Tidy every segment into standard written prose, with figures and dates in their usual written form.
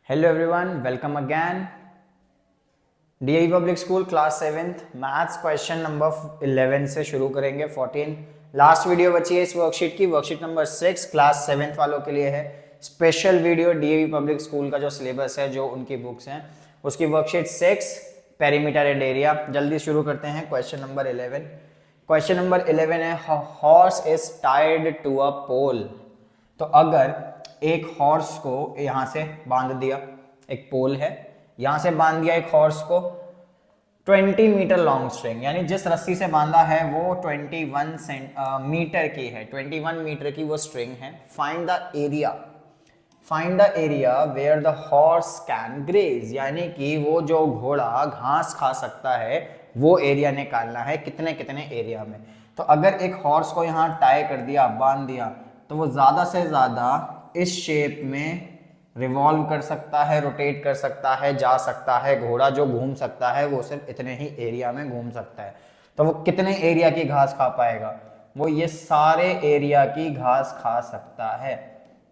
Hello everyone, welcome again. DI public school class 7th maths question number 11 से शुरू करेंगे। 14 last video बची है इस वर्कशीट की। वर्कशीट नंबर 6 क्लास 7th वालों के लिए है special video. DI public school का जो सिलेबस है, जो उनकी बुक्स हैं, उसकी वर्कशीट 6 पेरीमीटर एंड एरिया। जल्दी शुरू करते हैं। Question number 11। क्वेश्चन नंबर 11 है, horse is tied to a pole. तो अगर एक हॉर्स को यहां से बांध दिया, एक पोल है, यहां से बांध दिया एक हॉर्स को 20 मीटर लॉन्ग स्ट्रिंग, यानी जिस रस्सी से बांधा है वो 21 मीटर की है, 21 मीटर की वो स्ट्रिंग है। Find the area, find the area where the horse can graze, यानी कि वो जो घोड़ा घास खा सकता है वो एरिया निकालना है, कितने कितने एरिया में। तो अगर एक हॉर्स को यहाँ टाई कर दिया, बांध दिया, तो वो ज़्यादा से ज़्यादा इस शेप में रिवॉल्व कर सकता है, रोटेट कर सकता है, जा सकता है। घोड़ा जो घूम सकता है वो सिर्फ इतने ही एरिया में घूम सकता है। तो वो कितने एरिया की घास खा पाएगा? वो ये सारे एरिया की घास खा सकता है।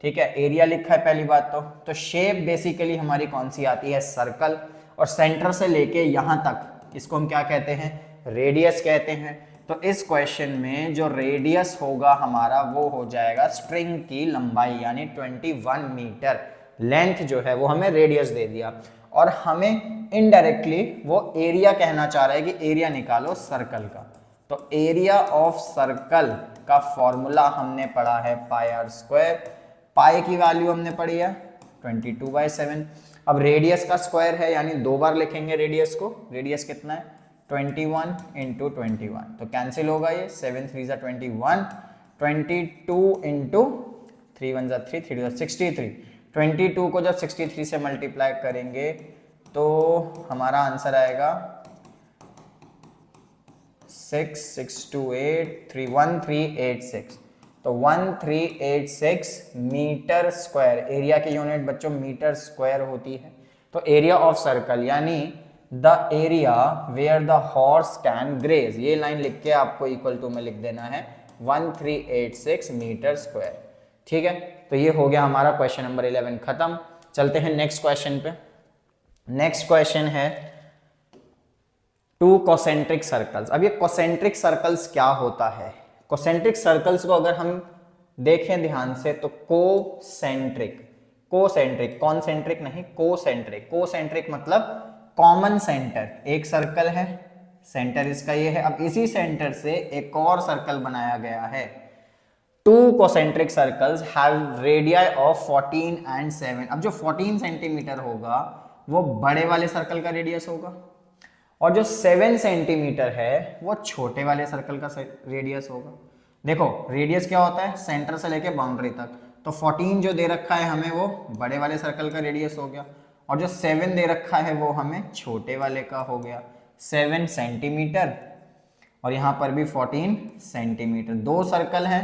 ठीक है, एरिया लिखा है पहली बात। तो शेप बेसिकली हमारी कौन सी आती है? सर्कल। और सेंटर से लेके यहां तक इसको हम क्या कहते हैं? रेडियस कहते हैं। तो इस क्वेश्चन में जो रेडियस होगा हमारा वो हो जाएगा स्ट्रिंग की लंबाई, यानी 21 मीटर लेंथ जो है वो हमें रेडियस दे दिया। और हमें इनडायरेक्टली वो एरिया कहना चाह रहा है कि एरिया निकालो सर्कल का। तो एरिया ऑफ सर्कल का फॉर्मूला हमने पढ़ा है पाई आर स्क्वायर। पाई की वैल्यू हमने पढ़ी है 22/7। अब रेडियस का स्क्वायर है, यानी दो बार लिखेंगे रेडियस को। रेडियस कितना है? 21 इंटू 21, तो कैंसिल होगा ये। 7 3 जा 21, 22 इंटू 3 1 जा 3, 3 2 63। 22 को जब 63 से मल्टीप्लाई करेंगे तो हमारा आंसर आएगा 6 6 2 8 3 1386। तो 1386 मीटर स्क्वायर। एरिया की यूनिट बच्चों मीटर स्क्वायर होती है। तो एरिया ऑफ सर्कल यानी the area where the horse can graze, ये लाइन लिख के आपको इक्वल टू में लिख देना है 1386 मीटर स्क्वायर। ठीक है, तो ये हो गया हमारा क्वेश्चन नंबर 11 खत्म। चलते हैं नेक्स्ट क्वेश्चन पे। नेक्स्ट क्वेश्चन है टू कोसेंट्रिक सर्कल्स। अब ये कोसेंट्रिक सर्कल्स क्या होता है? कोसेंट्रिक सर्कल्स को अगर हम देखें ध्यान से तो कोसेंट्रिक, कोसेंट्रिक, कॉन्सेंट्रिक नहीं, कोसेंट्रिक। कोसेंट्रिक मतलब कॉमन सेंटर। एक सर्कल है, सेंटर इसका ये है। अब इसी सेंटर से एक और सर्कल बनाया गया है। Two concentric circles have radii of 14 and 7। अब जो 14 सेंटीमीटर होगा वो बड़े वाले सर्कल का रेडियस होगा, और जो 7 सेंटीमीटर है वो छोटे वाले सर्कल का रेडियस होगा। देखो रेडियस क्या होता है? सेंटर से लेके बाउंड्री तक। तो 14 जो दे रखा है हमें वो बड़े वाले सर्कल का रेडियस हो गया, और जो 7 दे रखा है वो हमें छोटे वाले का हो गया 7 सेंटीमीटर। और यहाँ पर भी 14 सेंटीमीटर। दो सर्कल हैं,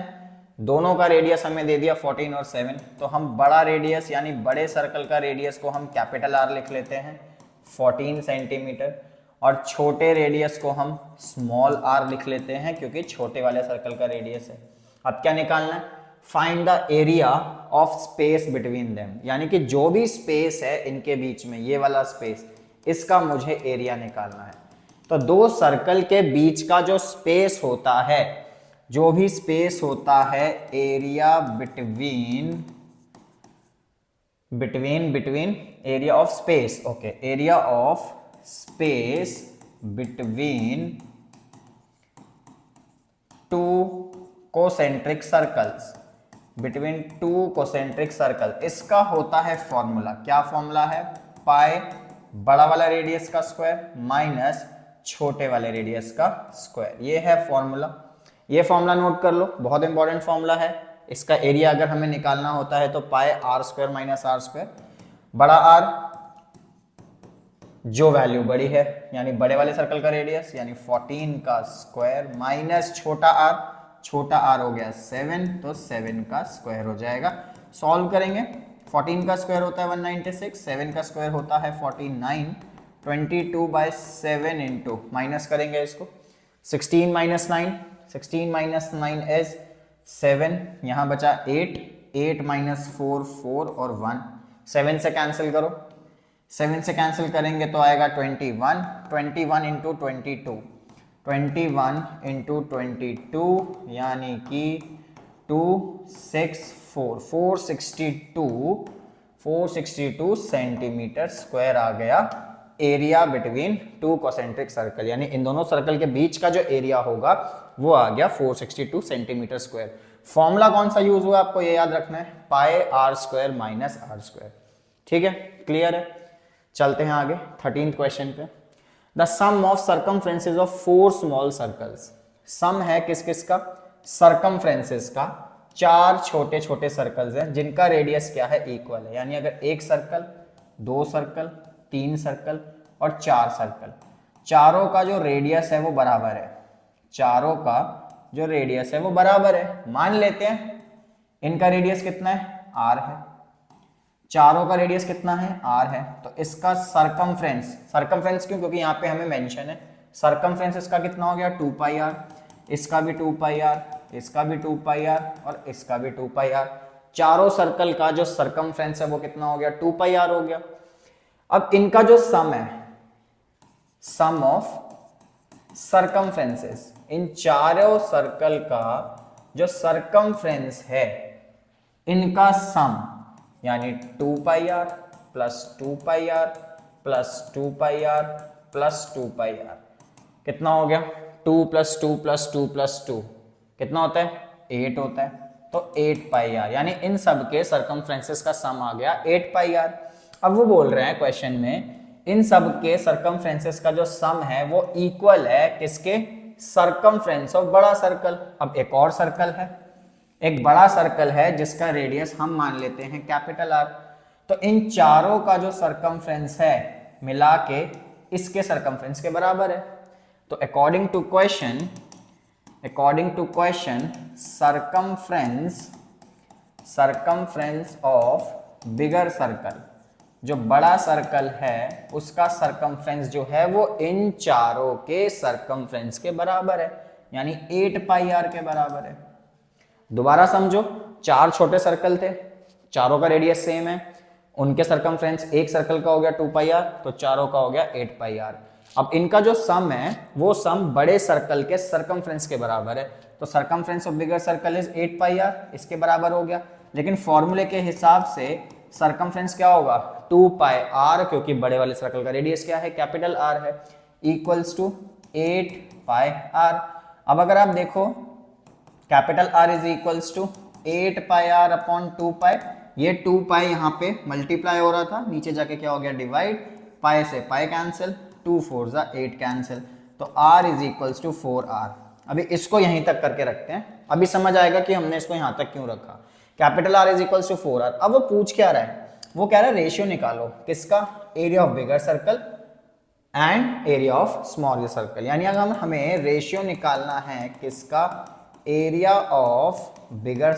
दोनों का रेडियस हमें दे दिया 14 और 7। तो हम बड़ा रेडियस यानी बड़े सर्कल का रेडियस को हम कैपिटल आर लिख लेते हैं 14 सेंटीमीटर, और छोटे रेडियस को हम स्मॉल आर लिख लेते हैं क्योंकि छोटे वाले सर्कल का रेडियस है। अब क्या निकालना है? Find the area of space between them, यानी कि जो भी स्पेस है इनके बीच में, ये वाला स्पेस, इसका मुझे एरिया निकालना है। तो दो सर्कल के बीच का जो स्पेस होता है, जो भी स्पेस होता है, area between area of space. Okay, area of space between two concentric circles, between two concentric circle, इसका होता है फॉर्मूला। क्या फॉर्मूला है? पाई बड़ा वाला रेडियस का स्क्वायर माइनस छोटे वाले रेडियस का स्क्वायर। ये है फॉर्मूला। ये फॉर्मूला नोट कर लो, बहुत इंपॉर्टेंट फॉर्मूला है। इसका एरिया अगर हमें निकालना होता है तो pi R square minus R square. बड़ा आर जो वैल्यू बड़ी है यानी बड़े वाले सर्कल का रेडियस यानी 14 का स्क्वायर माइनस छोटा आर हो गया 7, तो 7 का स्क्वायर हो जाएगा। सॉल्व करेंगे। 14 का स्क्वायर होता है 196, 7 का स्क्वायर होता है 49, 22/7 इंटू, माइनस करेंगे इसको 16 माइनस 9, 16 माइनस 9 इज 7, यहाँ बचा 8, 8 माइनस 4 4 और 1, 7 से कैंसिल करो, 7 से कैंसिल करेंगे तो आएगा 21, 21 इंटू 22, 21 इंटू 22 यानी कि 264, 462 सेंटीमीटर स्क्वायर आ गया area between two concentric circle, यानी इन दोनों सर्कल के बीच का जो एरिया होगा वो आ गया 462 सेंटीमीटर स्क्वायर। फॉर्मूला कौन सा यूज हुआ आपको ये याद रखना है, pi R square minus R square. ठीक है, क्लियर है। चलते हैं आगे 13th क्वेश्चन पे। The sum of circumferences of 4 small circles, sum है किस किस का, सर्कमफ्रेंसेस का, 4 छोटे छोटे सर्कल्स हैं जिनका रेडियस क्या है, इक्वल है। यानी अगर एक सर्कल, 2 सर्कल, 3 सर्कल और 4 सर्कल, चारों का जो रेडियस है वो बराबर है, चारों का जो रेडियस है वो बराबर है। मान लेते हैं इनका रेडियस कितना है, r है, चारों का रेडियस कितना है, r है, तो इसका सर्कमफ्रेंस, सर्कमफ्रेंस क्यों, क्योंकि यहाँ पे हमें मेंशन है, सर्कमफ्रेंस इसका कितना हो गया 2 पाई r, इसका भी 2 पाई r, इसका भी 2 पाई r और इसका भी 2 पाई r। चारों सर्कल का जो सर्कमफ्रेंस है वो कितना हो गया, 2 पाई r हो गया। अब इनका जो सम है, सम ऑफ सर्कमफ्रेंसेस, इन चारों सर्कल का जो सर्कमफ्रेंस है इनका सम, यानी 2 पाई r प्लस 2 पाई r प्लस 2 पाई r प्लस 2 पाई r कितना हो गया, 2 प्लस 2 प्लस 2 प्लस 2 कितना होता है, 8 होता है, तो 8 पाई r, यानी इन सब के सर्कमफ्रेंसेस का सम आ गया 8 पाई r। अब वो बोल रहे हैं क्वेश्चन में इन सब के सर्कमफ्रेंसेस का जो सम है वो इक्वल है किसके, सर्कमफ्रेंस ऑफ बड़ा सर्कल। अब एक और सर्कल है, एक बड़ा सर्कल है जिसका रेडियस हम मान लेते हैं कैपिटल R, तो इन चारों का जो सर्कमफ्रेंस है मिला के इसके सर्कमफ्रेंस के बराबर है। तो according to question circumference of bigger circle, जो बड़ा सर्कल है उसका सर्कमफ्रेंस जो है वो इन चारों के सर्कमफ्रेंस के बराबर है, यानी 8 पाई r के बराबर है। दोबारा समझो, 4 छोटे सर्कल थे, चारों का रेडियस सेम है, उनके सर्कमफ्रेंस, एक सर्कल का हो गया 2 पाई r, तो चारों का हो गया 8 पाई r। अब इनका जो सम है वो सम बड़े सर्कल के सर्कमफ्रेंस के बराबर है, तो circumference of bigger circle is 8 pi r, इसके बराबर हो गया। लेकिन फॉर्मूले के हिसाब से सर्कमफ्रेंस क्या होगा, 2 पाई r, क्योंकि बड़े वाले सर्कल का रेडियस क्या है, कैपिटल R है, इक्वल्स टू 8 पाई r। अब अगर आप देखो capital R is equals to 8 pi r upon 2 pi, ये 2 पाई यहाँ पे मल्टीप्लाई हो रहा था, नीचे जाके क्या हो गया डिवाइड, पाई से पाई कैंसिल, 2 4 जा 8 कैंसिल, तो r is equals to 4r। अभी इसको यहीं तक करके रखते हैं, अभी समझ आएगा कि हमने इसको यहाँ तक क्यों रखा। Capital R is equals to 4r। अब वो पूछ क्या रहा है, वो कह रहा है रेशियो निकालो किसका, area of bigger circle and area of small circle. यानी अगर हमें रेशियो निकालना है किसका, area of bigger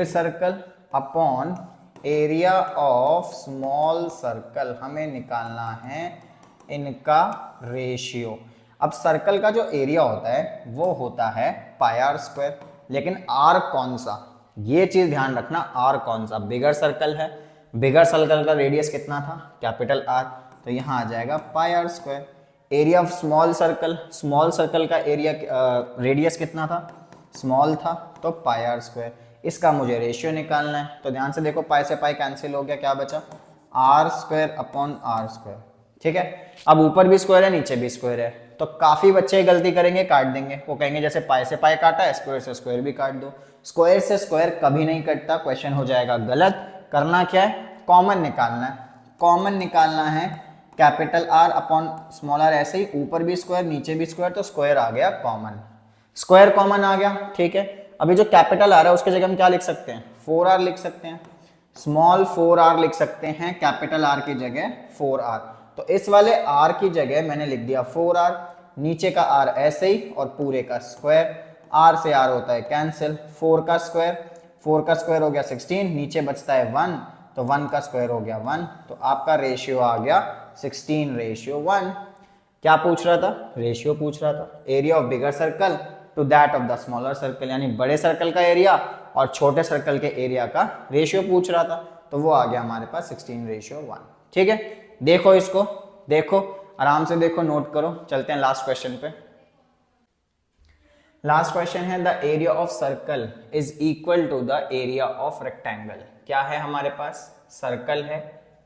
circle upon area of small circle, हमें निकालना है इनका रेशियो। अब सर्कल का जो एरिया होता है वो होता है पाई r स्क्वायर, लेकिन r कौन सा, ये चीज ध्यान रखना, r कौन सा, बिगर सर्कल है, बिगर सर्कल का रेडियस कितना था, कैपिटल R, तो यहाँ आ जाएगा पाई r square. Area of small circle, small circle का एरिया रेडियस कितना था, स्मॉल था, तो पाई r स्क्वायर। इसका मुझे रेशियो निकालना है, तो ध्यान से देखो, पाई से पाई कैंसिल हो गया, क्या बचा, r square upon r square. ठीक है, अब ऊपर भी स्क्वायर है नीचे भी स्क्वायर है, तो काफी बच्चे गलती करेंगे, काट देंगे, वो कहेंगे जैसे पाई से पाई काटा है, स्क्वायर से स्क्वायर भी काट दो। स्क्वायर से स्क्वायर कभी नहीं कटता, क्वेश्चन हो जाएगा गलत। करना क्या है, कॉमन निकालना है, कॉमन निकालना है capital R upon small r, ऐसे ही ऊपर भी स्क्वायर नीचे भी स्क्वायर, तो स्क्वायर आ गया कॉमन, स्क्वायर कॉमन आ गया। ठीक है, अभी जो कैपिटल R है उसकी जगह हम क्या लिख सकते हैं, 4r लिख सकते हैं, स्मॉल 4r लिख सकते हैं, कैपिटल R की जगह 4r। तो इस वाले r की जगह मैंने लिख दिया 4r, नीचे का r ऐसे ही और पूरे का स्क्वायर, r से r होता है कैंसिल, 4 का स्क्वायर हो गया 16, नीचे बचता है 1, तो 1 का स्क्वायर हो गया 1, तो आपका रेशियो आ गया 16:1। क्या पूछ रहा था, रेशियो पूछ रहा था, area of bigger circle to that of the smaller circle, यानी बड़े सर्कल का एरिया और छोटे सर्कल के एरिया का रेशियो पूछ रहा था। तो वो आ गया हमारे पास 16:1। ठीक है, देखो इसको, देखो आराम से देखो, नोट करो। चलते हैं लास्ट क्वेश्चन पे। लास्ट क्वेश्चन है the area of circle is equal to the area of rectangle. क्या है हमारे पास? सर्कल है,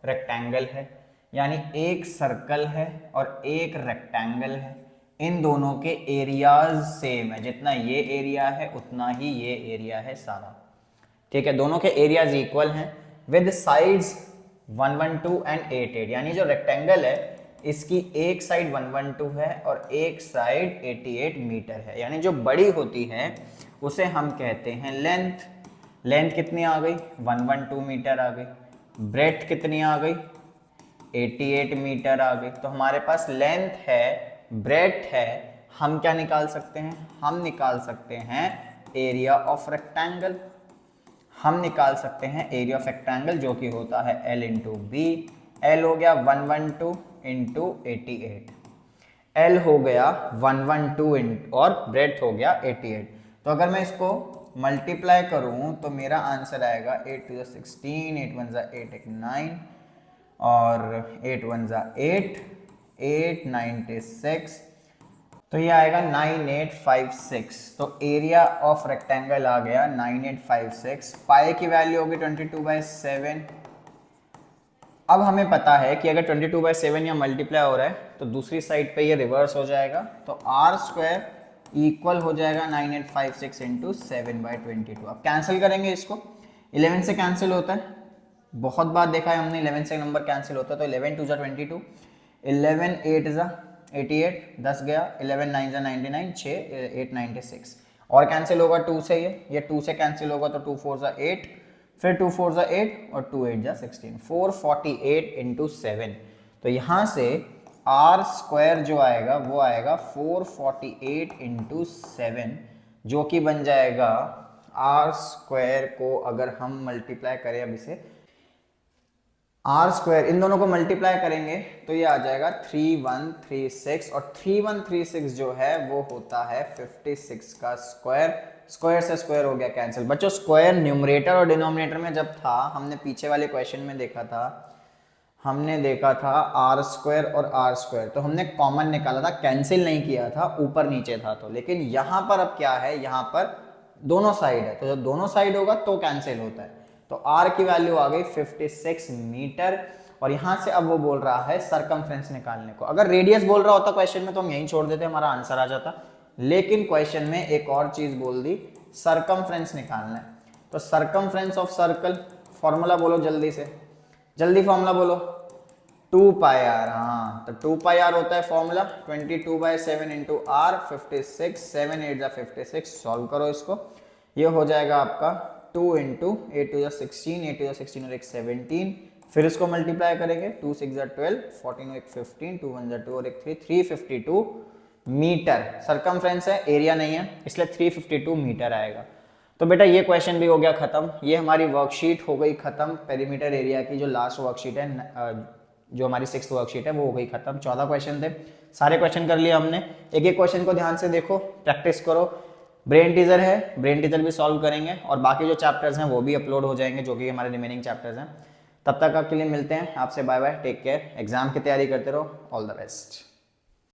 रेक्टेंगल है, यानी एक सर्कल है और एक रेक्टेंगल है। इन दोनों के एरियाज सेम है, जितना ये एरिया है उतना ही ये एरिया है सारा। ठीक है, दोनों के एरियाज इक्वल हैं विद साइड्स 112 एंड 88, यानी जो रेक्टेंगल है इसकी एक साइड 112 है और एक साइड 88 मीटर है, यानी जो बड़ी होती है उसे हम कहते हैं लेंथ। लेंथ कितनी आ गई? 112 मीटर आ गई। ब्रेड्थ कितनी आ गई? 88 मीटर आ गई। तो हमारे पास लेंथ है, ब्रेड्थ है, हम क्या निकाल सकते हैं? हम निकाल सकते हैं एरिया ऑफ रेक्टेंगल। हम निकाल सकते हैं एरिया ऑफ रेक्टेंगल जो कि होता है L इंटू बी। L हो गया 112 इंटू 88, L हो गया 112 और ब्रेड्थ हो गया 88। तो अगर मैं इसको मल्टीप्लाई करूं तो मेरा आंसर आएगा 8 टू 16, 8 1 8 8 9 और 8 1 8 8 96, तो ये आएगा 9856। तो एरिया ऑफ रेक्टेंगल आ गया 9856। पाई की वैल्यू होगी 22/7। अब हमें पता है कि अगर 22/7 या मल्टीप्लाई हो रहा है तो दूसरी साइड पे ये रिवर्स हो जाएगा, तो आर स्क्वायर इक्वल हो जाएगा 9856 इंटू 7/22। अब कैंसिल करेंगे इसको, 11 से कैंसिल होता है, बहुत बार देखा है हमने 11 से नंबर कैंसिल होता है। तो 11 2 22, 11 8 88, 10 गया, 11 9 99, 6 8 96 और कैंसिल होगा 2 से, ये 2 से कैंसिल होगा तो 2 4 8, फिर 2 4 8 और 2 8 16, 448 इंटू 7। तो यहाँ से आर स्क्वायर जो आएगा वो आएगा 448 इंटू 7, जो कि बन जाएगा आर स्क्वायर को अगर हम मल्टीप्लाई करें, अब इसे आर स्क्वायर इन दोनों को मल्टीप्लाई करेंगे तो ये आ जाएगा 3136, और 3136 जो है वो होता है 56 का स्क्वायर। स्क्वायर से स्क्वायर हो गया कैंसिल। बच्चों स्क्वायर न्यूमरेटर और डिनोमिनेटर में जब था, हमने पीछे वाले क्वेश्चन में देखा था, हमने देखा था आर स्क्वायर और आर स्क्वायर, तो हमने कॉमन निकाला था, कैंसिल नहीं किया था, ऊपर नीचे था तो। लेकिन यहाँ पर अब क्या है, यहाँ पर दोनों साइड है, तो जब दोनों साइड होगा तो कैंसिल होता है। तो r की वैल्यू आ गई 56 मीटर, और यहां से अब वो बोल रहा है सरकमफ्रेंस निकालने को। अगर रेडियस बोल रहा होता क्वेश्चन में तो हम यहीं छोड़ देते, हमारा आंसर आ जाता, लेकिन क्वेश्चन में एक और चीज बोल दी, सरकमफ्रेंस निकालना है। तो सरकमफ्रेंस ऑफ सर्कल, फॉर्मूला बोलो जल्दी से, जल्दी फॉर्मूला बोलो, 2 पाई आर। हाँ, तो 2 पाई आर होता है फॉर्मूला 22/7 इंटू आर, 56, 7 8 56। सॉल्व करो इसको, ये हो जाएगा आपका 2 इंटू 8 2 16, 8 2 16 और 1 17, फिर इसको मल्टीप्लाई करेंगे, 2 6 12, 14 और 1 15, 2 1 2 और 1 3, 352 मीटर सरकमफ्रेंस है, एरिया नहीं है, इसलिए 352 मीटर आएगा। तो बेटा ये क्वेश्चन भी हो गया खत्म। ये हमारी वर्कशीट हो गई खत्म, पेरीमीटर एरिया की जो लास्ट वर्कशीट है, जो हमारी 6th वर्कशीट है वो हो गई खत्म। 14 क्वेश्चन थे, सारे क्वेश्चन कर लिए हमने। एक एक क्वेश्चन को ध्यान से देखो, प्रैक्टिस करो। ब्रेन टीजर है, ब्रेन टीजर भी सॉल्व करेंगे, और बाकी जो चैप्टर्स हैं वो भी अपलोड हो जाएंगे, जो कि हमारे रिमेनिंग चैप्टर्स हैं। तब तक आपके लिए मिलते हैं, आपसे bye bye, take care, exam की तैयारी करते रहो, ऑल द बेस्ट।